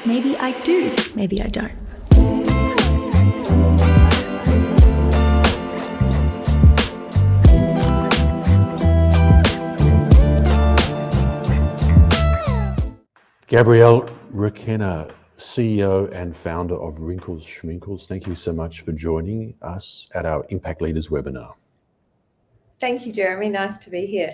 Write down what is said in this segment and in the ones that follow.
Maybe I do, maybe I don't. Gabrielle Requena, CEO and founder of Wrinkles, Schminkles, thank you so much for joining us at our Impact Leaders webinar. Thank you, Jeremy. Nice to be here.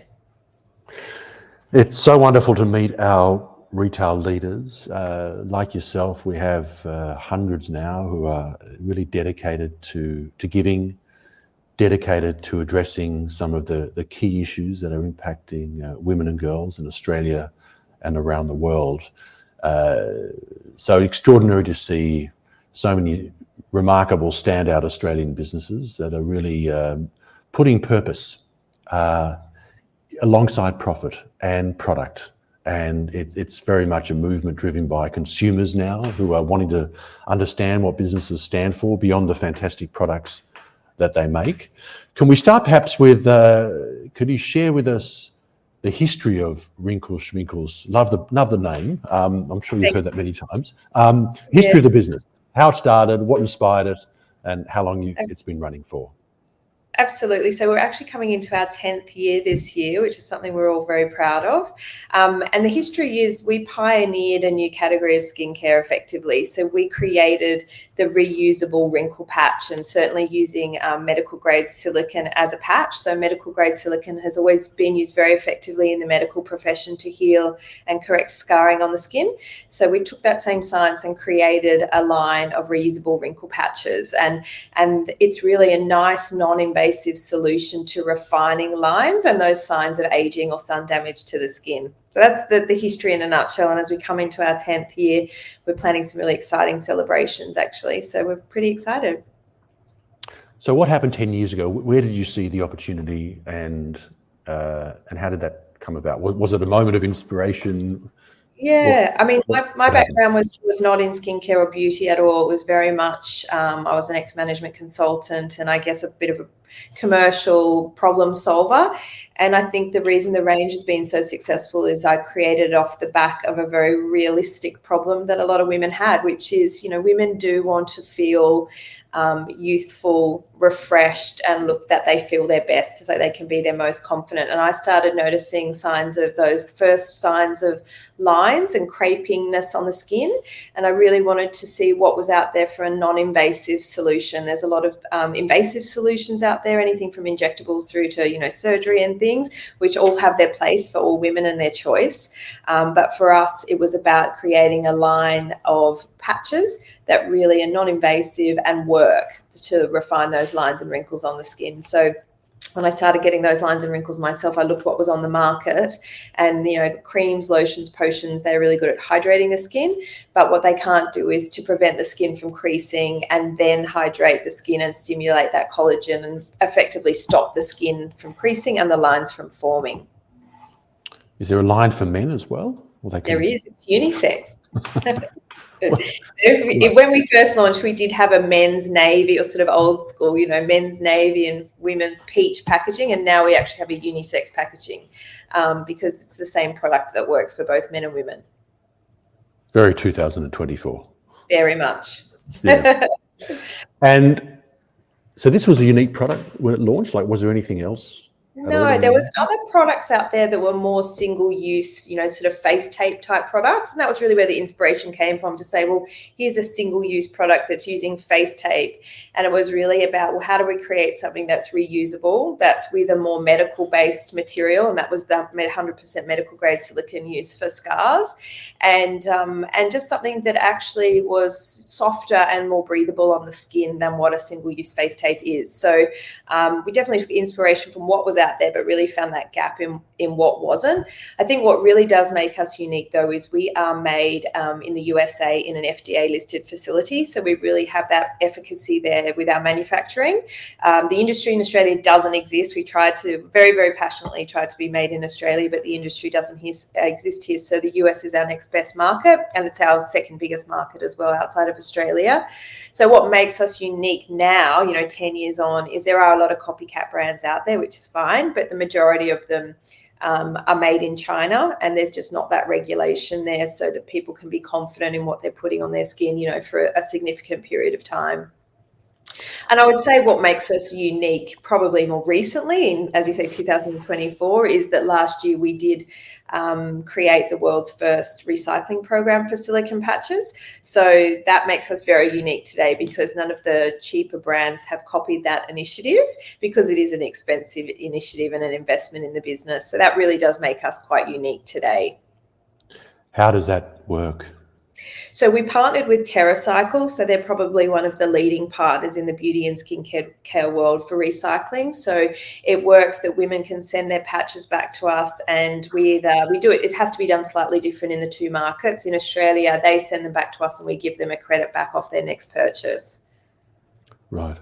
It's so wonderful to meet our retail leaders. Like yourself, we have hundreds now who are really dedicated to giving, dedicated to addressing some of the key issues that are impacting women and girls in Australia and around the world. So extraordinary to see so many remarkable standout Australian businesses that are really putting purpose alongside profit and product. And it's very much a movement driven by consumers now who are wanting to understand what businesses stand for beyond the fantastic products that they make. Can we start perhaps with, could you share with us the history of Wrinkles, Schminkles? Love the name. I'm sure you've heard that many times. History of the business, how it started, what inspired it, and how long it's been running for. Absolutely. So we're actually coming into our 10th year this year, which is something we're all very proud of. And the history is we pioneered a new category of skincare effectively. So we created the reusable wrinkle patch, and certainly using medical grade silicone as a patch. So medical grade silicone has always been used very effectively in the medical profession to heal and correct scarring on the skin. So we took that same science and created a line of reusable wrinkle patches. And it's really a nice non-invasive solution to refining lines and those signs of aging or sun damage to the skin. So that's the history in a nutshell. And as we come into our 10th year, we're planning some really exciting celebrations, actually. So we're pretty excited. So what happened 10 years ago? Where did you see the opportunity, and how did that come about? Was it a moment of inspiration? Yeah, I mean, my background was not in skincare or beauty at all. It was very much, I was an ex-management consultant and I guess a bit of a commercial problem solver. And I think the reason the range has been so successful is I created it off the back of a very realistic problem that a lot of women had, which is, women do want to feel youthful, refreshed, and look that they feel their best so they can be their most confident. And I started noticing signs of those first signs of lines and crepiness on the skin. And I really wanted to see what was out there for a non-invasive solution. There's a lot of invasive solutions out there, anything from injectables through to, surgery and things, which all have their place for all women and their choice. But for us, it was about creating a line of patches that really are non-invasive and work to refine those lines and wrinkles on the skin. So when I started getting those lines and wrinkles myself, I looked what was on the market, and creams, lotions, potions, they're really good at hydrating the skin, but what they can't do is to prevent the skin from creasing and then hydrate the skin and stimulate that collagen and effectively stop the skin from creasing and the lines from forming. Is there a line for men as well? There is. It's unisex. When we first launched, we did have a men's navy, or sort of old school, men's navy and women's peach packaging. And now we actually have a unisex packaging because it's the same product that works for both men and women. Very 2024. Very much. Yeah. And so this was a unique product when it launched? Was there anything else? No, there was other products out there that were more single-use, sort of face tape type products. And that was really where the inspiration came from, to say, well, here's a single-use product that's using face tape. And it was really about, well, how do we create something that's reusable, that's with a more medical-based material? And that was the 100% medical-grade silicone used for scars. And just something that actually was softer and more breathable on the skin than what a single-use face tape is. So we definitely took inspiration from what was out there, but really found that gap in what wasn't. I think what really does make us unique, though, is we are made in the USA in an FDA listed facility. So we really have that efficacy there with our manufacturing. The industry in Australia doesn't exist. We tried to very, very passionately try to be made in Australia, but the industry doesn't exist here. So the US is our next best market, and it's our second biggest market as well outside of Australia. So what makes us unique now, 10 years on, is there are a lot of copycat brands out there, which is fine, but the majority of them are made in China, and there's just not that regulation there so that people can be confident in what they're putting on their skin, you know, for a significant period of time. And I would say what makes us unique, probably more recently, in, as you say, 2024, is that last year we did create the world's first recycling program for silicone patches. So that makes us very unique today, because none of the cheaper brands have copied that initiative, because it is an expensive initiative and an investment in the business. So that really does make us quite unique today. How does that work? So we partnered with TerraCycle. So they're probably one of the leading partners in the beauty and skincare world for recycling. So it works that women can send their patches back to us, and we do it. It has to be done slightly different in the two markets. In Australia, they send them back to us and we give them a credit back off their next purchase. Right.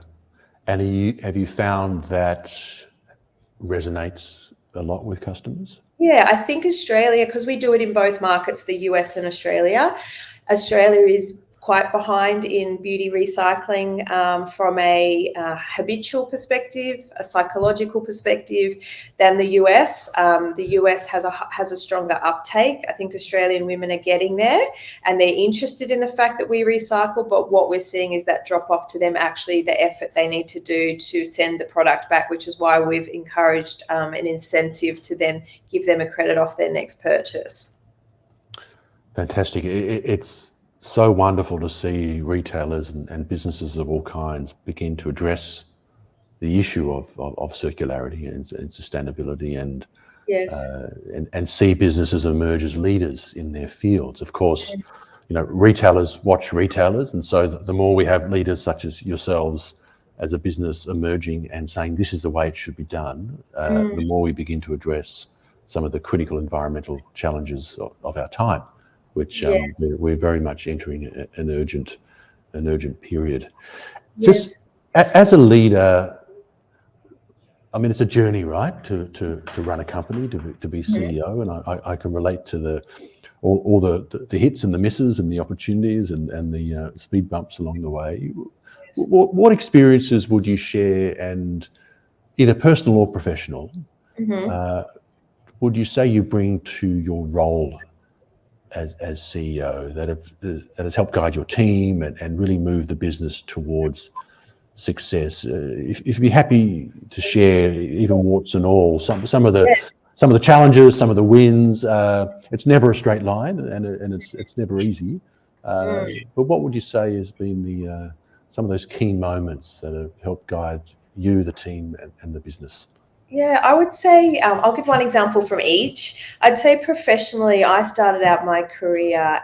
And have you found that resonates a lot with customers? Yeah, I think Australia, because we do it in both markets, the US and Australia. Australia is quite behind in beauty recycling from a habitual perspective, a psychological perspective, than the US. The US has a stronger uptake. I think Australian women are getting there, and they're interested in the fact that we recycle, but what we're seeing is that drop off to them, actually the effort they need to do to send the product back, which is why we've encouraged an incentive to then give them a credit off their next purchase. Fantastic. It's so wonderful to see retailers and businesses of all kinds begin to address the issue of circularity and sustainability, and Yes. and see businesses emerge as leaders in their fields. Of course, you know, retailers watch retailers, and so the more we have leaders such as yourselves as a business emerging and saying this is the way it should be done, the more we begin to address some of the critical environmental challenges of our time, which we're very much entering an urgent period. Yes. Just as a leader, I mean, it's a journey, right? To run a company, to be CEO, and I can relate to all the hits and the misses and the opportunities and the speed bumps along the way. Yes. What experiences would you share, and either personal or professional, would you say you bring to your role as CEO that has helped guide your team and really move the business towards success? If you'd be happy to share, even warts and all, some of the challenges, some of the wins. It's never a straight line, and it's never easy. But what would you say has been some of those key moments that have helped guide you, the team, and the business? Yeah, I would say I'll give one example from each. I'd say professionally, I started out my career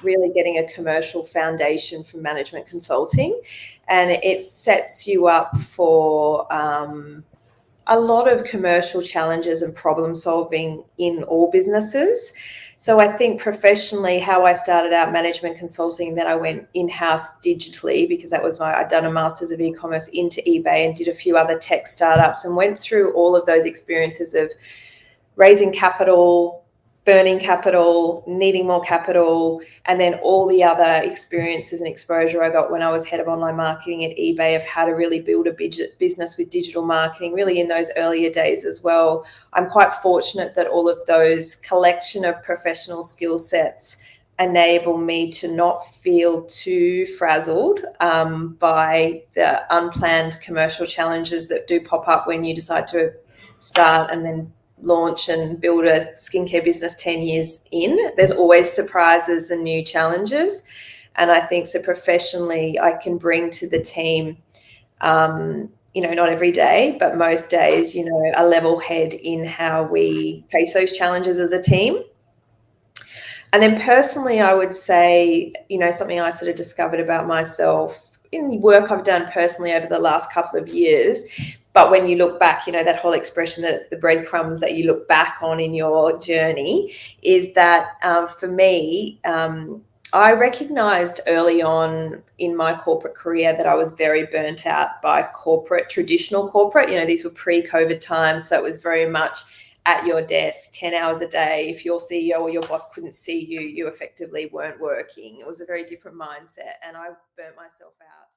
really getting a commercial foundation from management consulting, and it sets you up for a lot of commercial challenges and problem solving in all businesses. So I think professionally, how I started out management consulting, then I went in-house digitally, because that was I'd done a master's of e-commerce into eBay and did a few other tech startups, and went through all of those experiences of raising capital, burning capital, needing more capital, and then all the other experiences and exposure I got when I was head of online marketing at eBay, of how to really build a business with digital marketing, really in those earlier days as well. I'm quite fortunate that all of those collection of professional skill sets enable me to not feel too frazzled by the unplanned commercial challenges that do pop up when you decide to start and then launch and build a skincare business 10 years in. There's always surprises and new challenges. And I think so professionally, I can bring to the team, not every day, but most days, a level head in how we face those challenges as a team. And then personally, I would say, something I sort of discovered about myself in work I've done personally over the last couple of years. But when you look back, that whole expression that it's the breadcrumbs that you look back on in your journey, is that for me, I recognized early on in my corporate career that I was very burnt out by traditional corporate. These were pre-COVID times. So it was very much at your desk 10 hours a day. If your CEO or your boss couldn't see you, you effectively weren't working. It was a very different mindset, and I burnt myself out.